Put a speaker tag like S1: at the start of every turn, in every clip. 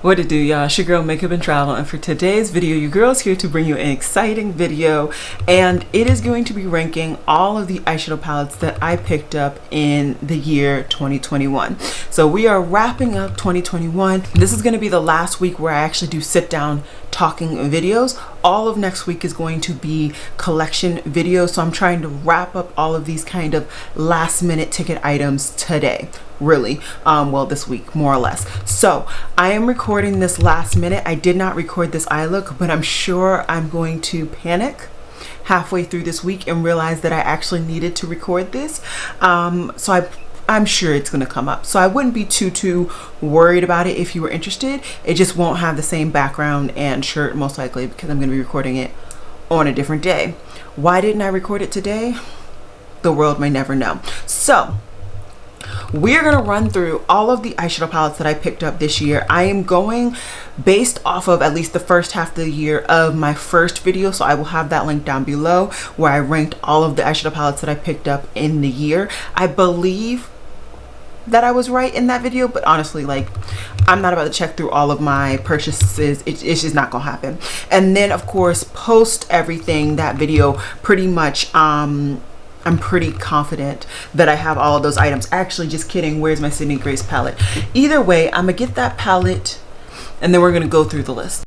S1: What it do, y'all? It's your girl Makeup and Travel, and for today's video your girl's here to bring you an exciting video, and it is going to be ranking all of the eyeshadow palettes that I picked up in the year 2021. So we are wrapping up 2021. This is going to be the last week where I actually do sit down talking videos. All of next week is going to be collection videos, so I'm trying to wrap up all of these kind of last minute ticket items today, really. Well, this week more or less. So I am recording this last minute. I did not record this eye look, but I'm sure I'm going to panic halfway through this week and realize that I actually needed to record this. I'm sure it's going to come up, so I wouldn't be too worried about it if you were interested. It just won't have the same background and shirt most likely because I'm going to be recording it on a different day. Why didn't I record it today? The world may never know. So we're going to run through all of the eyeshadow palettes that I picked up this year. I am going based off of at least the first half of the year of my first video, so I will have that link down below where I ranked all of the eyeshadow palettes that I picked up in the year. I believe that I was right in that video, but honestly, like, I'm not about to check through all of my purchases. It's just not gonna happen. And then of course, post everything, that video, pretty much I'm pretty confident that I have all of those items. Actually, just kidding, where's my Sydney Grace palette? Either way, I'm gonna get that palette and then we're gonna go through the list.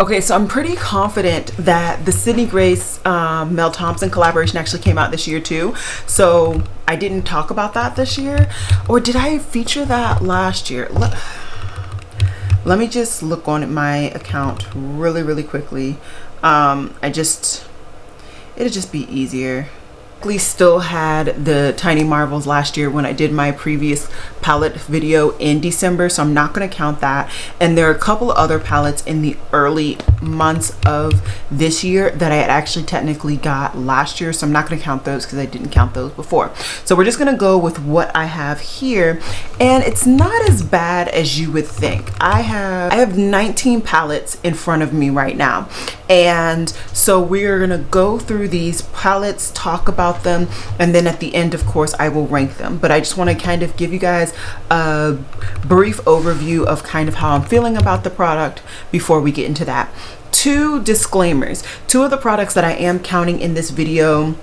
S1: Okay, so I'm pretty confident that the Sydney Grace Mel Thompson collaboration actually came out this year too. So I didn't talk about that this year, or did I feature that last year? Let me just look on my account really quickly. It'd just be easier. Still had the Tiny Marvels last year when I did my previous palette video in December, so I'm not going to count that. And there are a couple of other palettes in the early months of this year that I had actually technically got last year, so I'm not going to count those because I didn't count those before. So we're just going to go with what I have here, and it's not as bad as you would think. I have 19 palettes in front of me right now, and so we're going to go through these palettes, talk about them, and then at the end of course I will rank them. But I just want to kind of give you guys a brief overview of kind of how I'm feeling about the product before we get into that. Two disclaimers: two of the products that I am counting in this video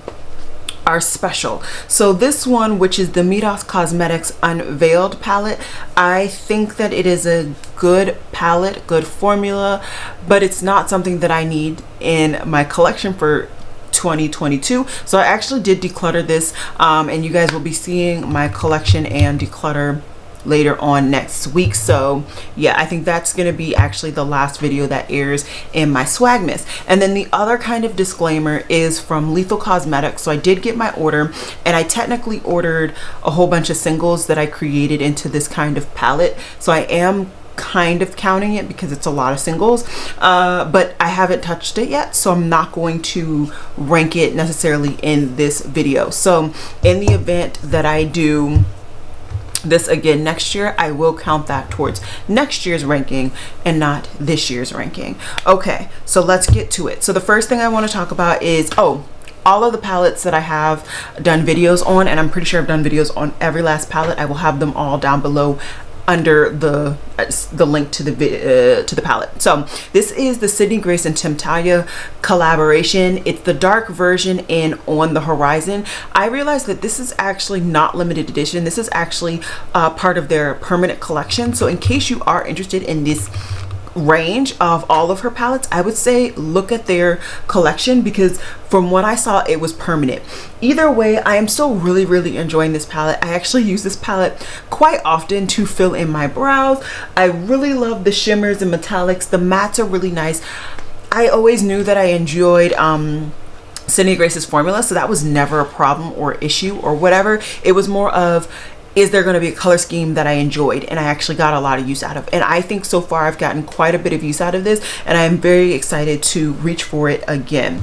S1: are special. So this one, which is the Midas Cosmetics Unveiled palette, I think that it is a good palette, good formula, but it's not something that I need in my collection for 2022. So I actually did declutter this, and you guys will be seeing my collection and declutter later on next week. So yeah, I think that's gonna be actually the last video that airs in my Swagmas. And then the other kind of disclaimer is from Lethal Cosmetics. So I did get my order, and I technically ordered a whole bunch of singles that I created into this kind of palette, so I am kind of counting it because it's a lot of singles, but I haven't touched it yet, so I'm not going to rank it necessarily in this video. So in the event that I do this again next year, I will count that towards next year's ranking and not this year's ranking. Okay, so let's get to it. So the first thing I want to talk about is all of the palettes that I have done videos on, and I'm pretty sure I've done videos on every last palette. I will have them all down below under the link to the palette. So this is the Sydney Grace and Tim Talia collaboration. It's the dark version in On the Horizon. I realized that this is actually not limited edition. This is actually part of their permanent collection. So in case you are interested in this range of all of her palettes, I would say look at their collection, because from what I saw, it was permanent. Either way, I am still really enjoying this palette. I actually use this palette quite often to fill in my brows. I really love the shimmers and metallics. The mattes are really nice. I always knew that I enjoyed Sydney Grace's formula, so that was never a problem or issue or whatever. It was more of, is there going to be a color scheme that I enjoyed and I actually got a lot of use out of? And I think so far I've gotten quite a bit of use out of this, and I am very excited to reach for it again.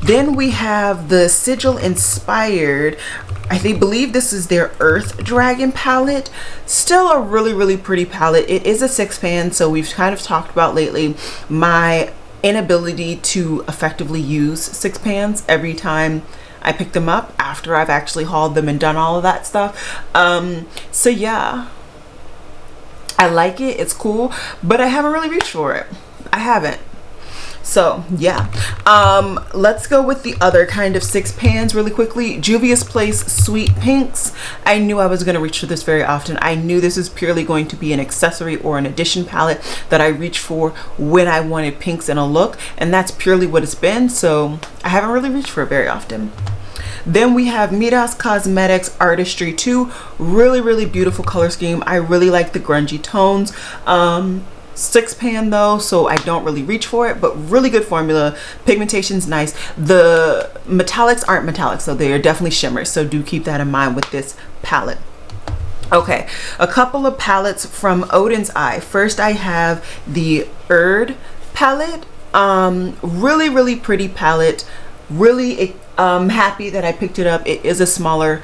S1: Then we have the Sigil inspired, believe this is their Earth Dragon palette. Still a really pretty palette. It is a 6-pan, so we've kind of talked about lately my inability to effectively use 6 pans every time I pick them up after I've actually hauled them and done all of that stuff. So yeah, I like it, it's cool, but I haven't really reached for it. I haven't. So yeah, let's go with the other kind of 6 pans really quickly. Juvia's Place Sweet Pinks. I knew I was going to reach for this very often. I knew this is purely going to be an accessory or an addition palette that I reach for when I wanted pinks in a look, and that's purely what it's been, so I haven't really reached for it very often. Then we have Midas Cosmetics Artistry 2. Really beautiful color scheme. I really like the grungy tones. 6-pan though, so I don't really reach for it, but really good formula. Pigmentation's nice. The metallics aren't metallic, so they are definitely shimmers, so do keep that in mind with this palette. Okay, a couple of palettes from Odin's Eye. First I have the Erd Palette. Really pretty palette. Really happy that I picked it up. It is a smaller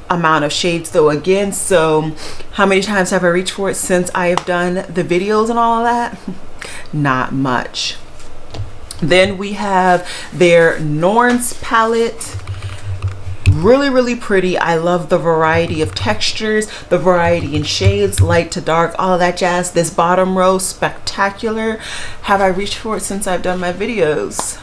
S1: amount of shades though, again, so how many times have I reached for it since I have done the videos and all of that? Not much. Then we have their Norns palette. Really pretty. I love the variety of textures, the variety in shades, light to dark, all of that jazz. This bottom row, spectacular. Have I reached for it since I've done my videos?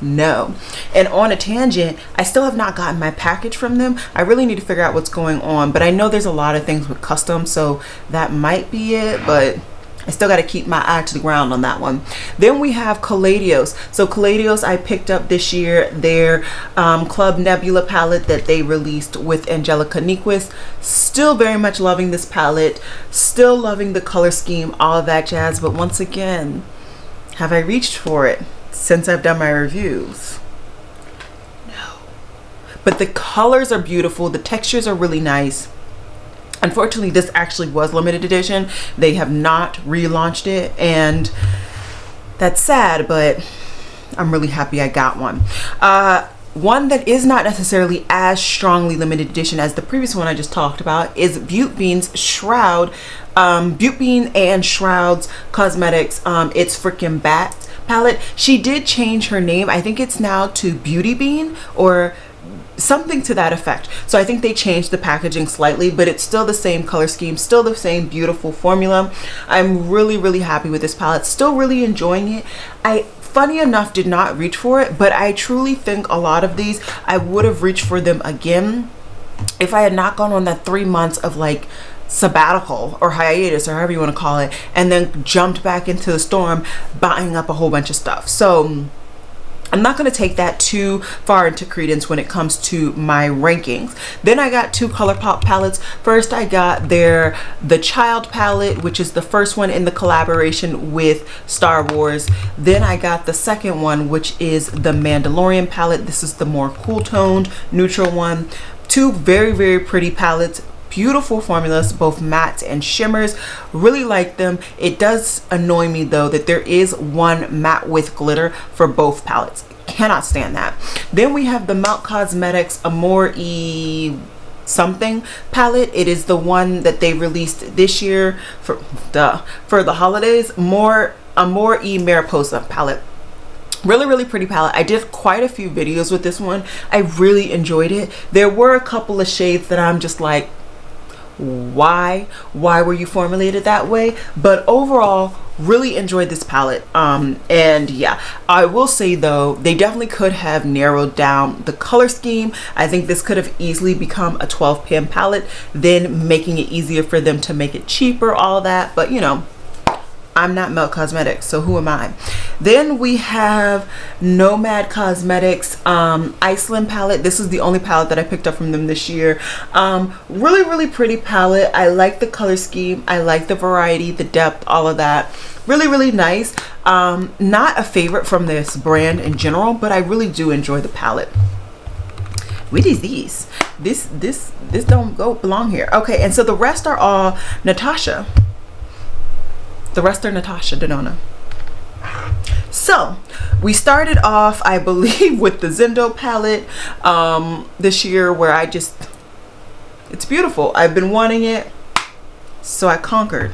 S1: No. And on a tangent, I still have not gotten my package from them. I really need to figure out what's going on, but I know there's a lot of things with custom, so that might be it, but I still got to keep my eye to the ground on that one. Then we have Caladios. So Caladios, I picked up this year their Club Nebula palette that they released with Angelica Nyquist. Still very much loving this palette, still loving the color scheme, all of that jazz, but once again, have I reached for it since I've done my reviews? No. But the colors are beautiful, the textures are really nice. Unfortunately, this actually was limited edition. They have not relaunched it, and that's sad, but I'm really happy I got one. One that is not necessarily as strongly limited edition as the previous one I just talked about is Butte Bean's Shroud. Butte Bean and Shroud's Cosmetics, it's freaking Bat palette. She did change her name. I think it's now to Beauty Bean or something to that effect. So I think they changed the packaging slightly, but it's still the same color scheme, still the same beautiful formula. I'm really happy with this palette, still really enjoying it. I, funny enough, did not reach for it, but I truly think a lot of these I would have reached for them again if I had not gone on that 3 months of like sabbatical or hiatus or however you want to call it, and then jumped back into the storm buying up a whole bunch of stuff. So I'm not going to take that too far into credence when it comes to my rankings. Then I got 2 Colourpop palettes. First I got the Child palette, which is the first one in the collaboration with Star Wars. Then I got the second one, which is the Mandalorian palette. This is the more cool toned neutral one. 2 very pretty palettes. Beautiful formulas, both mattes and shimmers. Really like them. It does annoy me though that there is one matte with glitter for both palettes. Cannot stand that. Then we have the Melt Cosmetics Amore something palette. It is the one that they released this year for the holidays. Amore Mariposa palette. Really pretty palette. I did quite a few videos with this one. I really enjoyed it. There were a couple of shades that I'm just like, why were you formulated that way? But overall, really enjoyed this palette. And yeah, I will say though, they definitely could have narrowed down the color scheme. I think this could have easily become a 12-pan palette, then making it easier for them to make it cheaper, all that. But you know, I'm not Melt Cosmetics, so who am I? Then we have Nomad Cosmetics Iceland palette. This is the only palette that I picked up from them this year. Really pretty palette. I like the color scheme. I like the variety, the depth, all of that. Really nice. Not a favorite from this brand in general, but I really do enjoy the palette. What is these? This don't belong here. Okay, and so the rest are all Natasha. The rest are Natasha Denona. So we started off, I believe, with the Zendo palette this year, where it's beautiful. I've been wanting it, so I conquered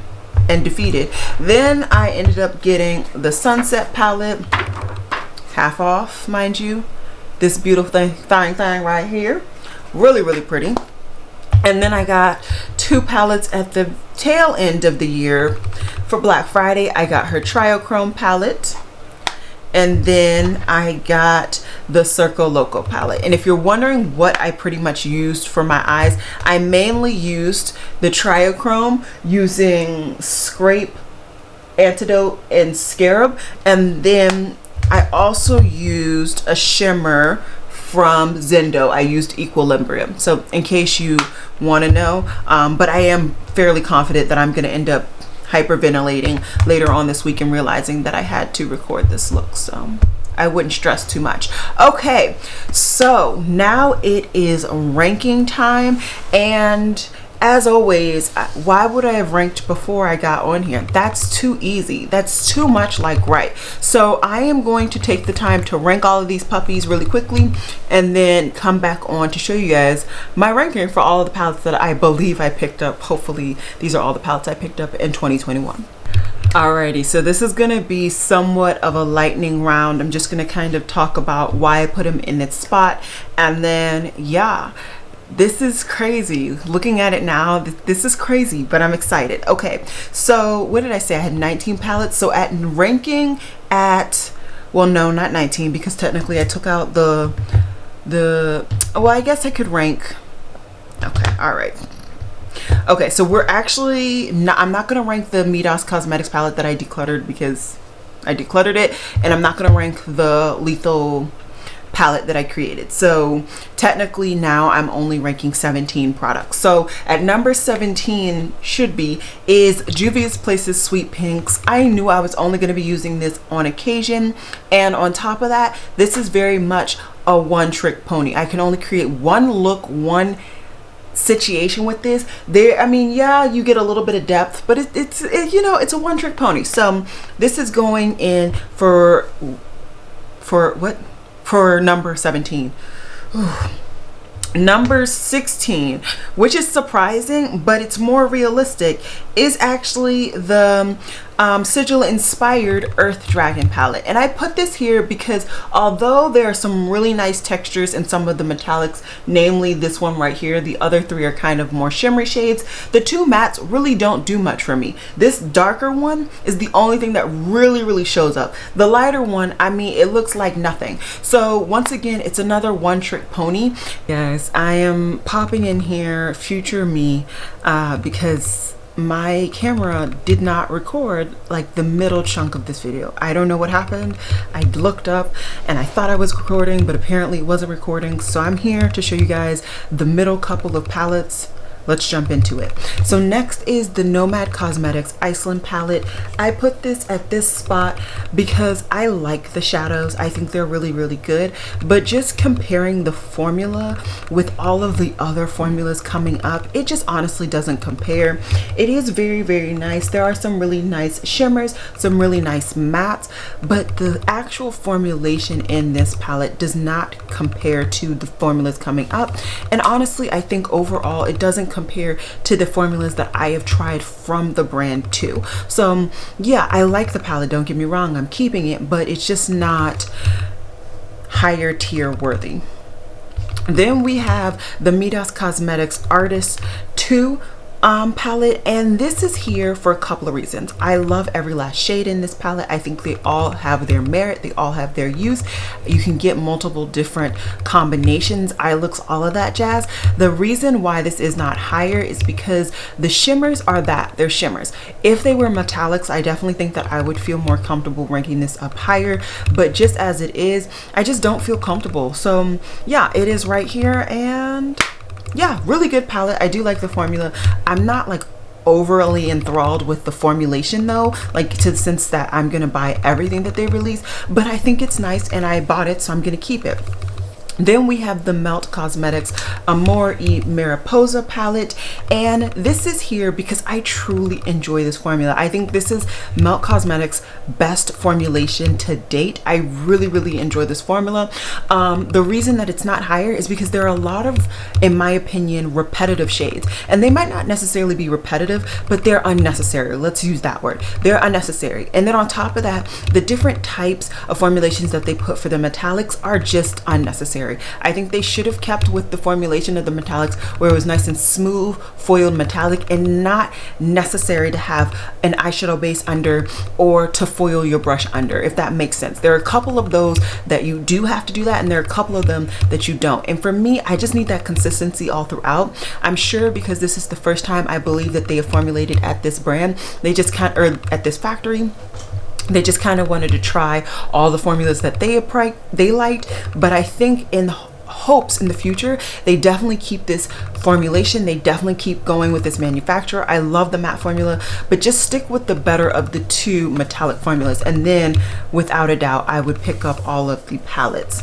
S1: and defeated. Then I ended up getting the Sunset palette, half off, mind you. This beautiful thing right here, really pretty. And then I got 2 palettes at the tail end of the year. For Black Friday, I got her Triochrome palette. And then I got the Circo Loco palette. And if you're wondering what I pretty much used for my eyes, I mainly used the Triochrome using Scrape, Antidote, and Scarab. And then I also used a shimmer from Zendo. I used Equilibrium. So in case you want to know, but I am fairly confident that I'm going to end up hyperventilating later on this week and realizing that I had to record this look, so I wouldn't stress too much. Okay, so now it is ranking time, and as always, why would I have ranked before I got on here? That's too easy. That's too much like right. So I am going to take the time to rank all of these puppies really quickly and then come back on to show you guys my ranking for all of the palettes that I believe I picked up. Hopefully these are all the palettes I picked up in 2021. Alrighty, so this is going to be somewhat of a lightning round. I'm just going to kind of talk about why I put them in its spot, and then yeah, this is crazy. Looking at it now, this is crazy, but I'm excited. Okay, so what did I say? I had 19 palettes. So at ranking at, well, no, not 19, because technically I took out the well, I guess I could rank. Okay, all right. Okay, so we're actually not, I'm not going to rank the Midas Cosmetics palette that I decluttered because I decluttered it, and I'm not going to rank the Lethal palette that I created. So technically now I'm only ranking 17 products. So at number 17 is Juvia's Places Sweet Pinks. I knew I was only going to be using this on occasion, and on top of that, this is very much a one-trick pony. I can only create one look, one situation with this. I mean, yeah, you get a little bit of depth, but it's you know, it's a one-trick pony. So this is going in for what? For number 17. Ooh. Number 16, which is surprising, but it's more realistic, is actually the Sigil inspired Earth Dragon palette. And I put this here because although there are some really nice textures in some of the metallics, namely this one right here, the other 3 are kind of more shimmery shades, the 2 mattes really don't do much for me. This darker one is the only thing that really shows up. The lighter one, I mean, it looks like nothing. So once again, it's another one-trick pony. Guys, I am popping in here future me because my camera did not record like the middle chunk of this video. I don't know what happened. I looked up and I thought I was recording, but apparently it wasn't recording. So I'm here to show you guys the middle couple of palettes. Let's jump into it. So next is the Nomad Cosmetics Iceland palette. I put this at this spot because I like the shadows. I think they're really good, but just comparing the formula with all of the other formulas coming up, it just honestly doesn't compare. It is very nice. There are some really nice shimmers, some really nice mattes, but the actual formulation in this palette does not compare to the formulas coming up. And honestly, I think overall it doesn't compare to the formulas that I have tried from the brand too. So yeah, I like the palette, don't get me wrong, I'm keeping it, but it's just not higher tier worthy. Then we have the Midas Cosmetics Artist 2 palette, and this is here for a couple of reasons. I love every last shade in this palette. I think they all have their merit, they all have their use. You can get multiple different combinations, eye looks, all of that jazz. The reason why this is not higher is because the shimmers are they're shimmers. If they were metallics, I definitely think that I would feel more comfortable ranking this up higher, but just as it is, I just don't feel comfortable. So yeah, it is right here, and yeah, really good palette. I do like the formula. I'm not like overly enthralled with the formulation though, like to the sense that I'm gonna buy everything that they release, but I think it's nice and I bought it, so I'm gonna keep it. Then we have the Melt Cosmetics Amore Mariposa palette, and this is here because I truly enjoy this formula. I think this is Melt Cosmetics' best formulation to date. I really enjoy this formula. The reason that it's not higher is because there are a lot of, in my opinion, repetitive shades, and they might not necessarily be repetitive, but they're unnecessary. Let's use that word. They're unnecessary. And then on top of that, the different types of formulations that they put for the metallics are just unnecessary. I think they should have kept with the formulation of the metallics where it was nice and smooth, foiled metallic, and not necessary to have an eyeshadow base under or to foil your brush under, if that makes sense. There are a couple of those that you do have to do that, and there are a couple of them that you don't. And for me, I just need that consistency all throughout. I'm sure because this is the first time I believe that they have formulated at this brand, they just kind of, or at this factory, they just kind of wanted to try all the formulas that they liked. But I think in hopes in the future, they definitely keep this formulation. They definitely keep going with this manufacturer. I love the matte formula, but just stick with the better of the two metallic formulas. And then without a doubt, I would pick up all of the palettes.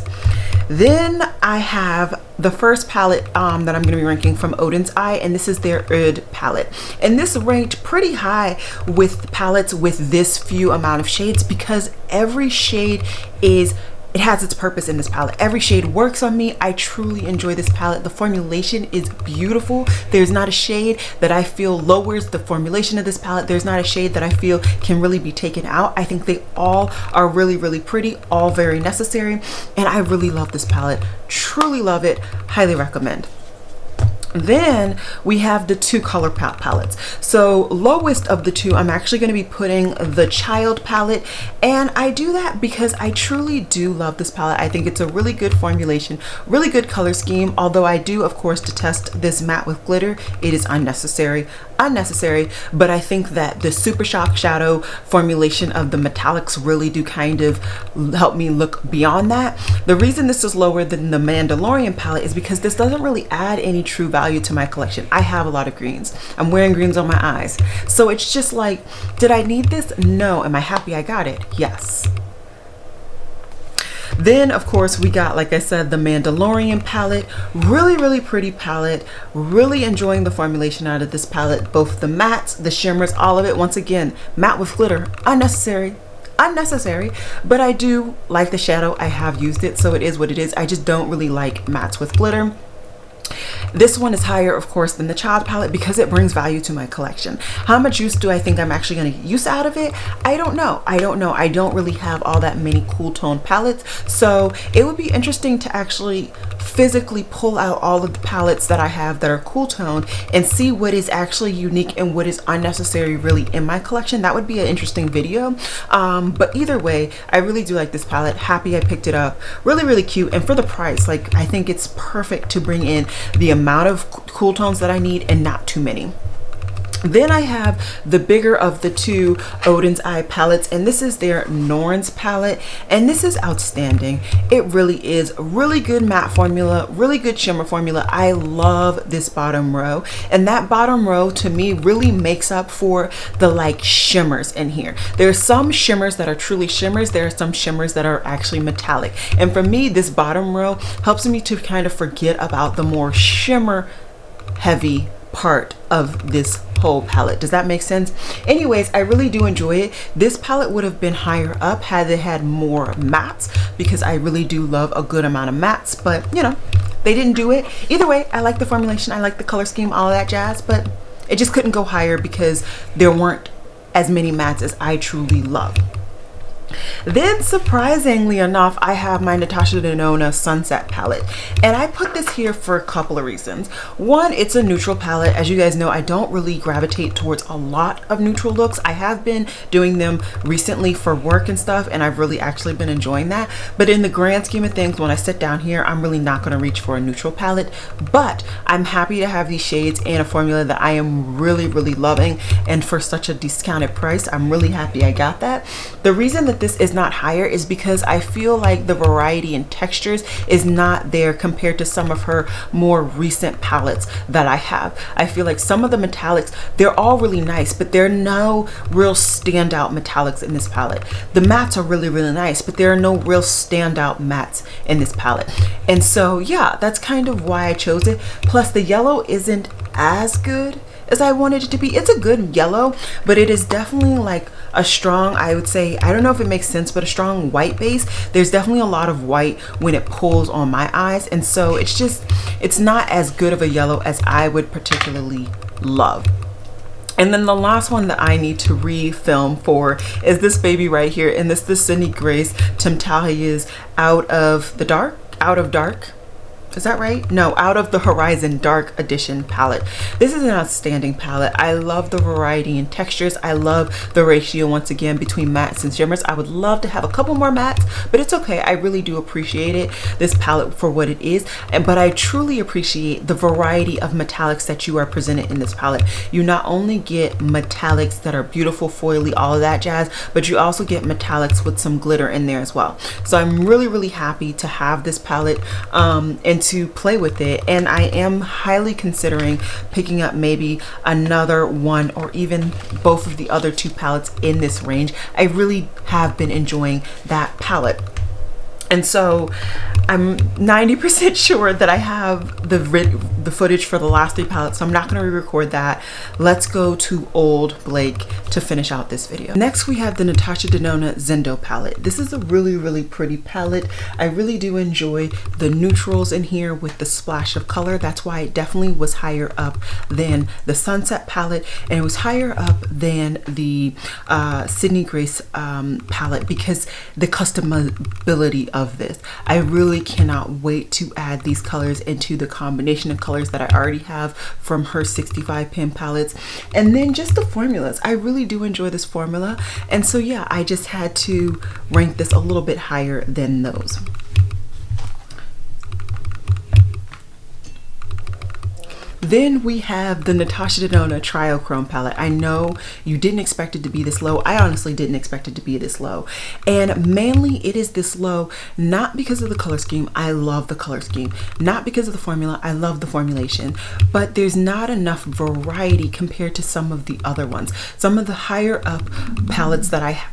S1: Then I have the first palette that I'm going to be ranking from Odin's Eye, and this is their Erd palette. And this ranked pretty high with palettes with this few amount of shades because every shade it has its purpose in this palette. Every shade works on me. I truly enjoy this palette. The formulation is beautiful. There's not a shade that I feel lowers the formulation of this palette. There's not a shade that I feel can really be taken out. I think they all are really pretty, all very necessary, and I really love this palette. Truly love it. Highly recommend. Then we have the two Colourpop palettes. So lowest of the two, I'm actually going to be putting the Child palette, and I do that because I truly do love this palette. I think it's a really good formulation, really good color scheme, although I do of course detest this matte with glitter. It is unnecessary, but I think that the Super Shock shadow formulation of the metallics really do kind of help me look beyond that. The reason this is lower than the Mandalorian palette is because this doesn't really add any true value to my collection. I have a lot of greens. I'm wearing greens on my eyes. So it's just like, did I need this? No. Am I happy I got it? Yes. Then of course we got, like I said, the Mandalorian palette. Really pretty palette. Really enjoying the formulation out of this palette. Both the mattes, the shimmers, all of it. Once again, matte with glitter, unnecessary, but I do like the shadow. I have used it, so it is what it is. I just don't really like mattes with glitter. This one is higher, of course, than the Child palette because it brings value to my collection. How much use do I think I'm actually going to get use out of it? I don't know. I don't really have all that many cool tone palettes, so it would be interesting to actually physically pull out all of the palettes that I have that are cool tone and see what is actually unique and what is unnecessary really in my collection. That would be an interesting video. But either way, I really do like this palette. Happy I picked it up. Really cute, and for the price, like, I think it's perfect to bring in the amount of cool tones that I need and not too many. Then I have the bigger of the two Odin's Eye palettes, and this is their Norns palette, and this is outstanding. It really is really good matte formula, really good shimmer formula. I love this bottom row, and that bottom row to me really makes up for the like shimmers in here. There are some shimmers that are truly shimmers. There are some shimmers that are actually metallic, and for me this bottom row helps me to kind of forget about the more shimmer heavy part of this whole palette. Does that make sense? Anyways, I really do enjoy it. This palette would have been higher up had it had more mattes because I really do love a good amount of mattes, but you know, they didn't do it. Either way, I like the formulation, I like the color scheme, all of that jazz, but it just couldn't go higher because there weren't as many mattes as I truly love. Then surprisingly enough, I have my Natasha Denona Sunset palette, and I put this here for a couple of reasons. One, it's a neutral palette. As you guys know, I don't really gravitate towards a lot of neutral looks. I have been doing them recently for work and stuff, and I've really actually been enjoying that, but in the grand scheme of things, when I sit down here, I'm really not going to reach for a neutral palette. But I'm happy to have these shades and a formula that I am really loving, and for such a discounted price, I'm really happy I got that. The reason that that this is not higher is because I feel like the variety in textures is not there compared to some of her more recent palettes that I have. I feel like some of the metallics, they're all really nice, but there are no real standout metallics in this palette. The mattes are really, really nice, but there are no real standout mattes in this palette. And so yeah, that's kind of why I chose it. Plus the yellow isn't as good as I wanted it to be. It's a good yellow, but it is definitely like a strong, I would say, I don't know if it makes sense, but a strong white base. There's definitely a lot of white when it pulls on my eyes, and so it's not as good of a yellow as I would particularly love. And then the last one that I need to refilm for is this baby right here, and this is the Sydney Grace Temptahia's Out of Dark. Is that right? No, Out of the Horizon Dark Edition palette. This is an outstanding palette. I love the variety in textures. I love the ratio, once again, between mattes and shimmers. I would love to have a couple more mattes, but it's okay. I really do appreciate it, this palette, for what it is. But I truly appreciate the variety of metallics that you are presented in this palette. You not only get metallics that are beautiful, foily, all of that jazz, but you also get metallics with some glitter in there as well. So I'm really, really happy to have this palette and to play with it, and I am highly considering picking up maybe another one or even both of the other two palettes in this range. I really have been enjoying that palette. And so I'm 90% sure that I have the footage for the last three palettes, so I'm not going to re-record that. Let's go to Old Blake to finish out this video. Next we have the Natasha Denona Zendo palette. This is a really, really pretty palette. I really do enjoy the neutrals in here with the splash of color. That's why it definitely was higher up than the Sunset palette, and it was higher up than the Sydney Grace palette because the customability of this. I really cannot wait to add these colors into the combination of colors that I already have from her 65 pin palettes. And then just the formulas. I really do enjoy this formula, and so yeah, I just had to rank this a little bit higher than those. Then we have the Natasha Denona Triochrome palette. I know you didn't expect it to be this low. I honestly didn't expect it to be this low. And mainly it is this low not because of the color scheme. I love the color scheme. Not because of the formula. I love the formulation. But there's not enough variety compared to some of the other ones. Some of the higher up palettes that I have.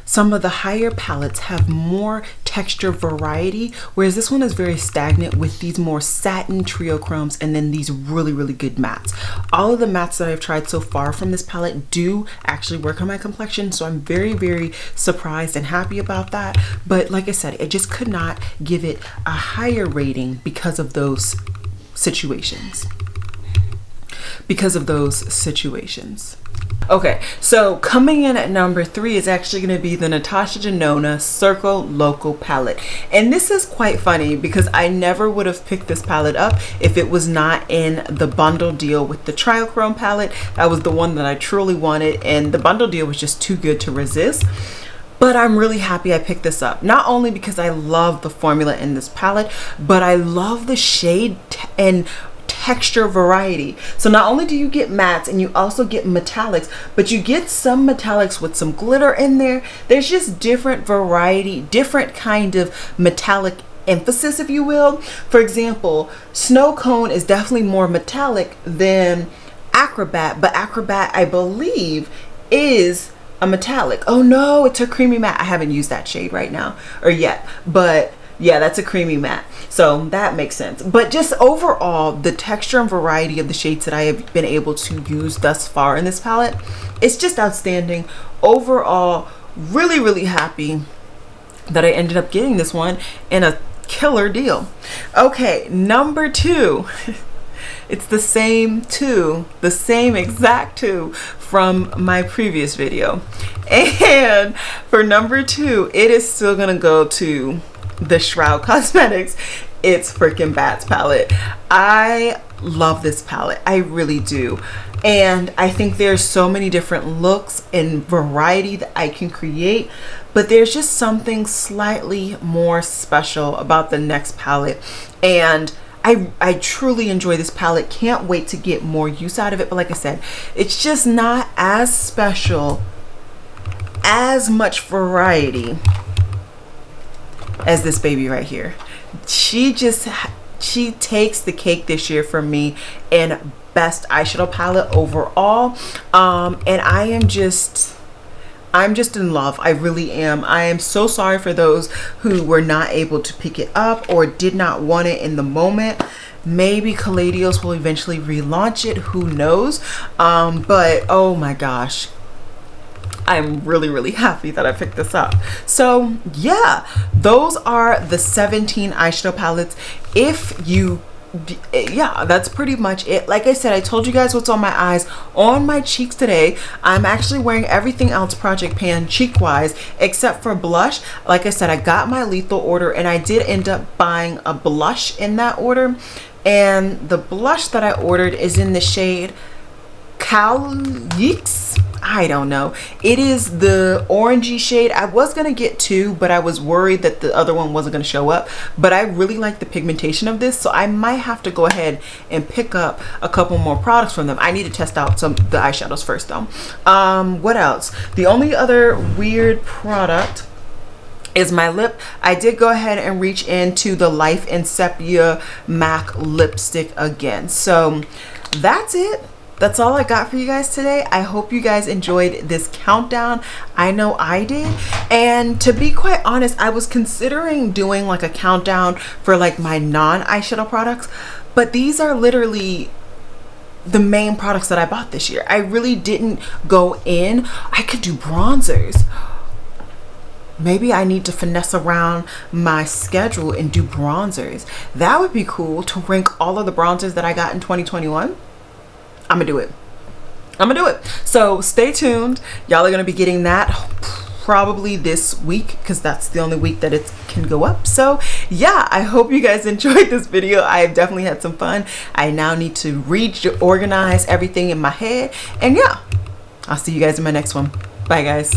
S1: Some of the higher palettes have more texture variety, whereas this one is very stagnant with these more satin triochromes and then these really, really good mattes. All of the mattes that I've tried so far from this palette do actually work on my complexion, so I'm very, very surprised and happy about that. But like I said, I just could not give it a higher rating because of those situations. Okay, so coming in at number 3 is actually going to be the Natasha Denona Circle Local palette. And this is quite funny because I never would have picked this palette up if it was not in the bundle deal with the Triochrome palette. That was the one that I truly wanted, and the bundle deal was just too good to resist. But I'm really happy I picked this up, not only because I love the formula in this palette, but I love the shade and texture variety. So not only do you get mattes and you also get metallics, but you get some metallics with some glitter in there. There's just different variety, different kind of metallic emphasis, if you will. For example, Snow Cone is definitely more metallic than Acrobat, but Acrobat, I believe, is a metallic. Oh no, it's a creamy matte. I haven't used that shade right now or yet, but yeah, that's a creamy matte, so that makes sense. But just overall, the texture and variety of the shades that I have been able to use thus far in this palette, it's just outstanding. Overall, really, really happy that I ended up getting this one in a killer deal. Okay, number 2. It's the same exact 2 from my previous video. And for number 2, it is still gonna go to the Shroud Cosmetics It's Freaking Bats palette. I love this palette, I really do. And I think there's so many different looks and variety that I can create, but there's just something slightly more special about the next palette. And I truly enjoy this palette. Can't wait to get more use out of it. But like I said, it's just not as special as much variety as this baby right here. She takes the cake this year for me in best eyeshadow palette overall. And I'm just in love. I really am. I am so sorry for those who were not able to pick it up or did not want it in the moment. Maybe Caladios will eventually relaunch it, who knows. But oh my gosh, I'm really happy that I picked this up. So yeah, those are the 17 eyeshadow palettes. Yeah, that's pretty much it. Like I said, I told you guys what's on my eyes. On my cheeks today, I'm actually wearing everything else Project Pan cheek wise except for blush. Like I said, I got my lethal order and I did end up buying a blush in that order, and the blush that I ordered is in the shade Caladios. I don't know. It is the orangey shade. I was gonna get two, but I was worried that the other one wasn't gonna show up. But I really like the pigmentation of this, so I might have to go ahead and pick up a couple more products from them. I need to test out the eyeshadows first though. What else? The only other weird product is my lip. I did go ahead and reach into the Life in Sepia MAC lipstick again. So that's it. That's all I got for you guys today. I hope you guys enjoyed this countdown. I know I did. And to be quite honest, I was considering doing like a countdown for like my non-eyeshadow products, but these are literally the main products that I bought this year. I really didn't go in. I could do bronzers. Maybe I need to finesse around my schedule and do bronzers. That would be cool, to rank all of the bronzers that I got in 2021. I'm gonna do it. So stay tuned. Y'all are gonna be getting that probably this week because that's the only week that it can go up. So yeah, I hope you guys enjoyed this video. I have definitely had some fun. I now need to reorganize everything in my head, and yeah, I'll see you guys in my next one. Bye guys.